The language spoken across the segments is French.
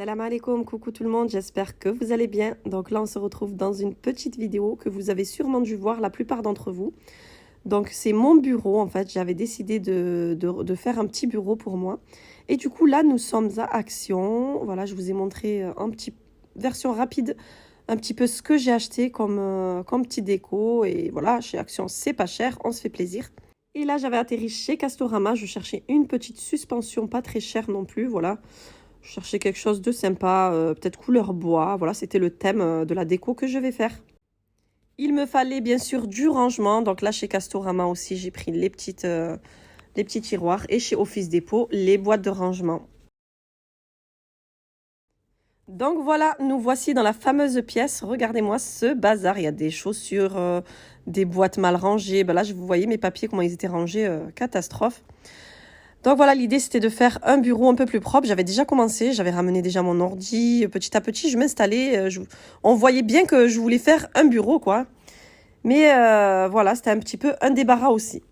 Salam alaikum, coucou tout le monde, j'espère que vous allez bien. Donc là on se retrouve dans une petite vidéo que vous avez sûrement dû voir la plupart d'entre vous. Donc c'est mon bureau en fait, j'avais décidé de faire un petit bureau pour moi. Et du coup là nous sommes à Action, voilà je vous ai montré en petite version rapide un petit peu ce que j'ai acheté comme petit déco. Et voilà, chez Action c'est pas cher, on se fait plaisir. Et là j'avais atterri chez Castorama, je cherchais une petite suspension pas très chère non plus, voilà. Je cherchais quelque chose de sympa, peut-être couleur bois. Voilà, c'était le thème de la déco que je vais faire. Il me fallait bien sûr du rangement. Donc là, chez Castorama aussi, j'ai pris les petits tiroirs. Et chez Office Dépôt, les boîtes de rangement. Donc voilà, nous voici dans la fameuse pièce. Regardez-moi ce bazar. Il y a des chaussures, des boîtes mal rangées. Ben là, vous voyez mes papiers, comment ils étaient rangés. Catastrophe. Donc voilà, l'idée c'était de faire un bureau un peu plus propre. J'avais déjà commencé, j'avais ramené déjà mon ordi. Petit à petit, je m'installais. On voyait bien que je voulais faire un bureau, quoi. Mais voilà, c'était un petit peu un débarras aussi.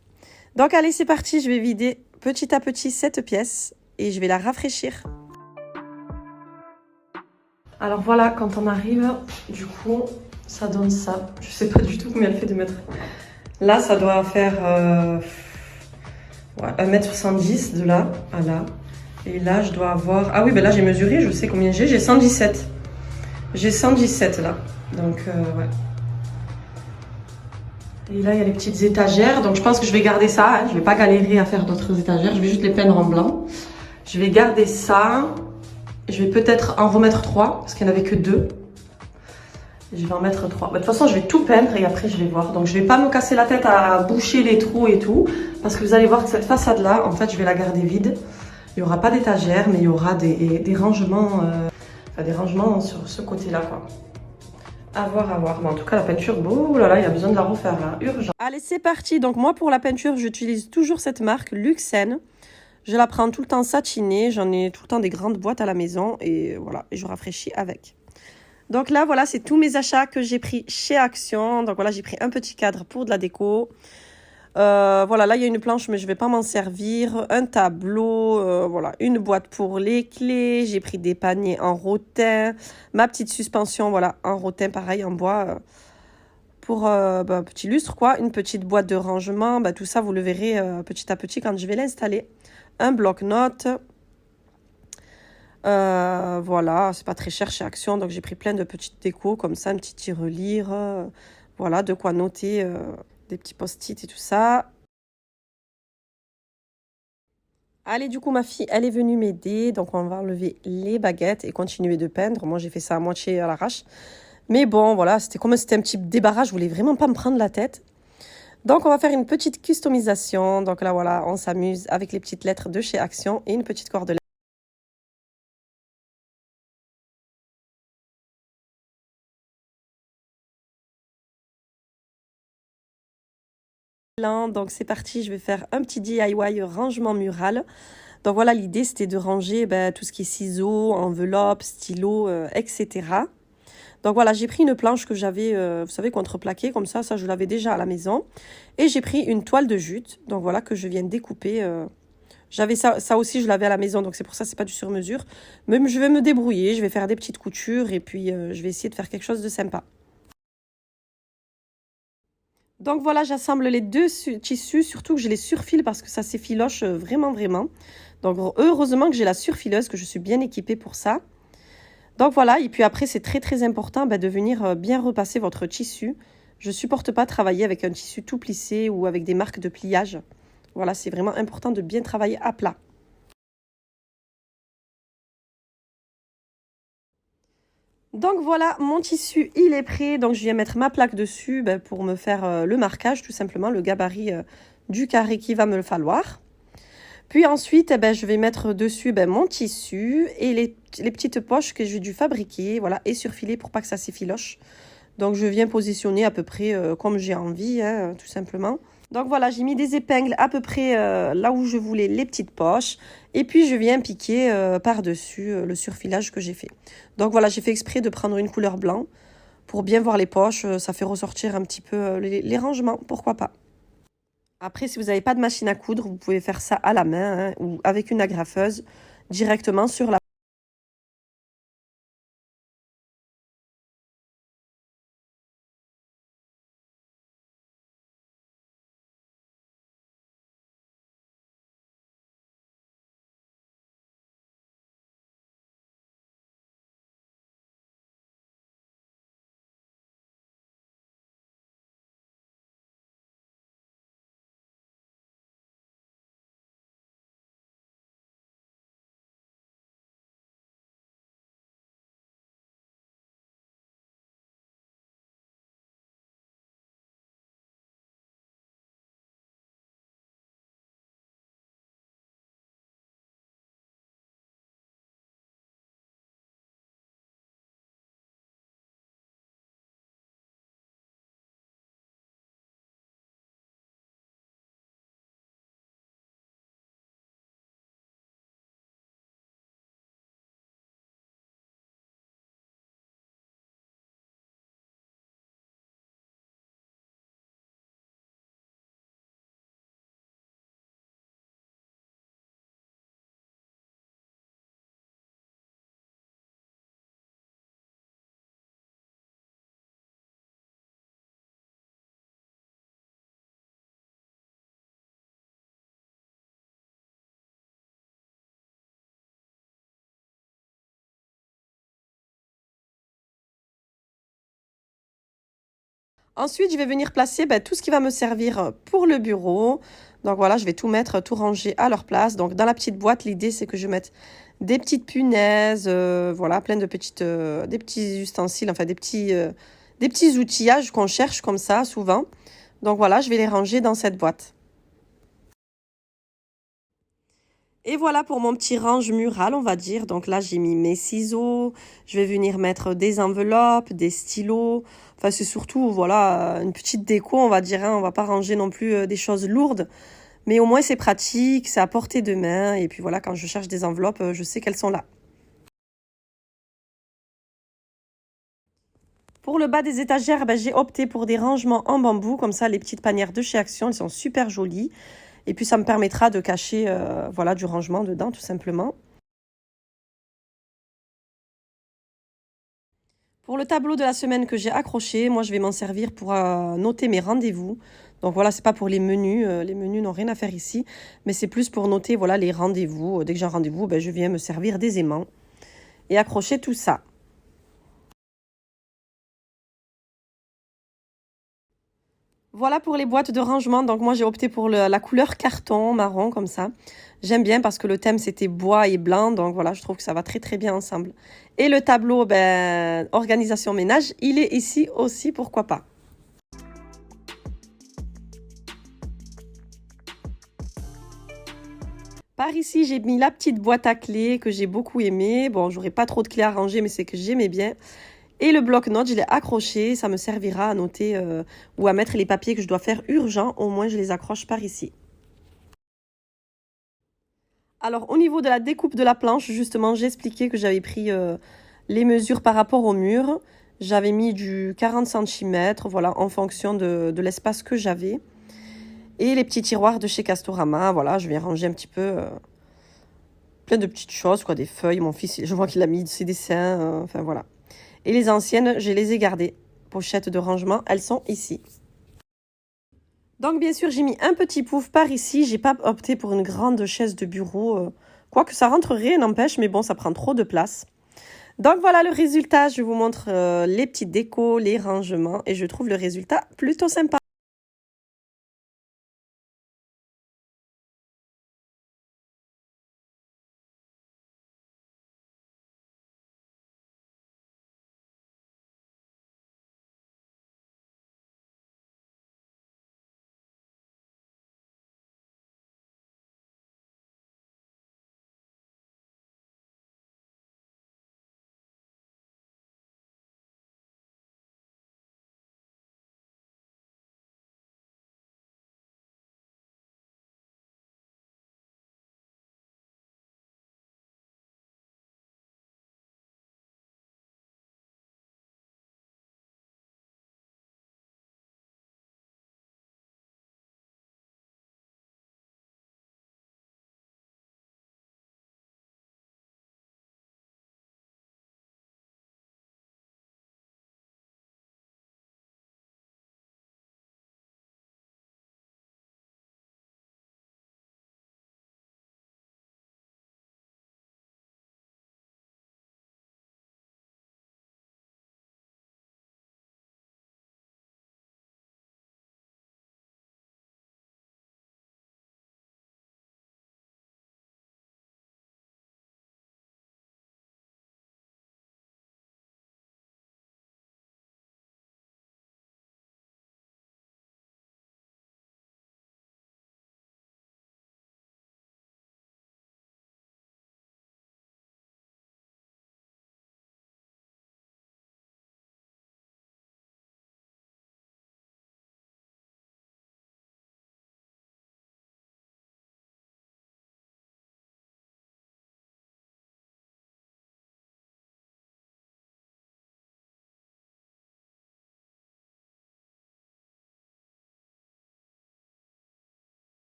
Donc allez, c'est parti, je vais vider petit à petit cette pièce et je vais la rafraîchir. Alors voilà, quand on arrive, du coup, ça donne ça. Je sais pas du tout combien elle fait de mètres. Là, ça doit faire... Ouais, 1m70 de là à là. Et là, je dois avoir... Ah oui, ben là, j'ai mesuré, je sais combien j'ai. J'ai 117. J'ai 117 là. Donc, ouais. Et là, il y a les petites étagères. Donc, je pense que je vais garder ça. Hein. Je vais pas galérer à faire d'autres étagères. Je vais juste les peindre en blanc. Je vais garder ça. Je vais peut-être en remettre 3 parce qu'il n'y en avait que 2. Je vais en mettre 3. De toute façon, je vais tout peindre et après, je vais voir. Donc, je vais pas me casser la tête à boucher les trous et tout. Parce que vous allez voir que cette façade-là, en fait, je vais la garder vide. Il n'y aura pas d'étagère, mais il y aura des rangements, des rangements sur ce côté-là, quoi. À voir, à voir. Mais en tout cas, la peinture, oh là là, il y a besoin de la refaire, là. Urgent. Allez, c'est parti. Donc, moi, pour la peinture, j'utilise toujours cette marque, Luxen. Je la prends tout le temps satinée. J'en ai tout le temps des grandes boîtes à la maison. Et voilà, je rafraîchis avec. Donc là, voilà, c'est tous mes achats que j'ai pris chez Action. Donc voilà, j'ai pris un petit cadre pour de la déco. Voilà, là, il y a une planche, mais je ne vais pas m'en servir. Un tableau, voilà, une boîte pour les clés. J'ai pris des paniers en rotin. Ma petite suspension, voilà, en rotin, pareil, en bois, pour un petit lustre, quoi. Une petite boîte de rangement. Tout ça, vous le verrez petit à petit quand je vais l'installer. Un bloc-notes. Voilà, c'est pas très cher chez Action, donc j'ai pris plein de petites décos comme ça, un petit tirelire, voilà, de quoi noter, des petits post-it et tout ça. Allez, du coup, ma fille, elle est venue m'aider, donc on va enlever les baguettes et continuer de peindre. Moi, j'ai fait ça à moitié à l'arrache. Mais bon, voilà, c'était un petit débarras, je voulais vraiment pas me prendre la tête. Donc, on va faire une petite customisation. Donc là, voilà, on s'amuse avec les petites lettres de chez Action et une petite cordelette. Donc c'est parti, je vais faire un petit DIY rangement mural. Donc voilà, l'idée c'était de ranger tout ce qui est ciseaux, enveloppes, stylos, etc. Donc voilà, j'ai pris une planche que j'avais, vous savez, contreplaquée comme ça je l'avais déjà à la maison. Et j'ai pris une toile de jute, donc voilà, que je viens de découper. J'avais ça aussi, je l'avais à la maison, donc c'est pour ça, c'est pas du sur-mesure. Même je vais me débrouiller, je vais faire des petites coutures et puis je vais essayer de faire quelque chose de sympa. Donc voilà, j'assemble les deux tissus, surtout que je les surfile parce que ça s'effiloche vraiment, vraiment. Donc heureusement que j'ai la surfileuse, que je suis bien équipée pour ça. Donc voilà, et puis après, c'est très, très important de venir bien repasser votre tissu. Je ne supporte pas travailler avec un tissu tout plissé ou avec des marques de pliage. Voilà, c'est vraiment important de bien travailler à plat. Donc voilà, mon tissu, il est prêt. Donc je viens mettre ma plaque dessus pour me faire le marquage, tout simplement, le gabarit du carré qui va me le falloir. Puis ensuite, je vais mettre dessus mon tissu et les petites poches que j'ai dû fabriquer, voilà, et surfiler pour pas que ça s'effiloche. Donc je viens positionner à peu près comme j'ai envie, hein, tout simplement. Donc voilà, j'ai mis des épingles à peu près là où je voulais les petites poches. Et puis je viens piquer par-dessus le surfilage que j'ai fait. Donc voilà, j'ai fait exprès de prendre une couleur blanc pour bien voir les poches. Ça fait ressortir un petit peu les rangements, pourquoi pas. Après, si vous n'avez pas de machine à coudre, vous pouvez faire ça à la main hein, ou avec une agrafeuse directement sur la Ensuite, je vais venir placer tout ce qui va me servir pour le bureau. Donc voilà, je vais tout mettre, tout ranger à leur place. Donc dans la petite boîte, l'idée c'est que je mette des petites punaises, voilà, plein de petites, des petits ustensiles, enfin des petits outillages qu'on cherche comme ça souvent. Donc voilà, je vais les ranger dans cette boîte. Et voilà pour mon petit range mural, on va dire. Donc là, j'ai mis mes ciseaux. Je vais venir mettre des enveloppes, des stylos. Enfin, c'est surtout, voilà, une petite déco, on va dire. Hein. On va pas ranger non plus des choses lourdes. Mais au moins, c'est pratique, c'est à portée de main. Et puis voilà, quand je cherche des enveloppes, je sais qu'elles sont là. Pour le bas des étagères, j'ai opté pour des rangements en bambou. Comme ça, les petites panières de chez Action, elles sont super jolies. Et puis, ça me permettra de cacher voilà, du rangement dedans, tout simplement. Pour le tableau de la semaine que j'ai accroché, moi, je vais m'en servir pour noter mes rendez-vous. Donc voilà, c'est pas pour les menus. Les menus n'ont rien à faire ici. Mais c'est plus pour noter voilà, les rendez-vous. Dès que j'ai un rendez-vous, je viens me servir des aimants et accrocher tout ça. Voilà pour les boîtes de rangement. Donc moi, j'ai opté pour la couleur carton marron comme ça. J'aime bien parce que le thème, c'était bois et blanc. Donc voilà, je trouve que ça va très très bien ensemble. Et le tableau, organisation ménage, il est ici aussi, pourquoi pas. Par ici, j'ai mis la petite boîte à clés que j'ai beaucoup aimée. Bon, j'aurais pas trop de clés à ranger, mais c'est que j'aimais bien. Et le bloc-notes, je l'ai accroché. Ça me servira à noter ou à mettre les papiers que je dois faire urgent. Au moins, je les accroche par ici. Alors, au niveau de la découpe de la planche, justement, j'ai expliqué que j'avais pris les mesures par rapport au mur. J'avais mis du 40 cm, voilà, en fonction de l'espace que j'avais. Et les petits tiroirs de chez Castorama, voilà, je vais ranger un petit peu plein de petites choses, quoi, des feuilles. Mon fils, je vois qu'il a mis ses dessins, enfin voilà. Et les anciennes, je les ai gardées. Pochettes de rangement, elles sont ici. Donc bien sûr, j'ai mis un petit pouf par ici. J'ai pas opté pour une grande chaise de bureau. Quoique ça rentrerait, n'empêche, mais bon, ça prend trop de place. Donc voilà le résultat. Je vous montre les petites décos, les rangements. Et je trouve le résultat plutôt sympa.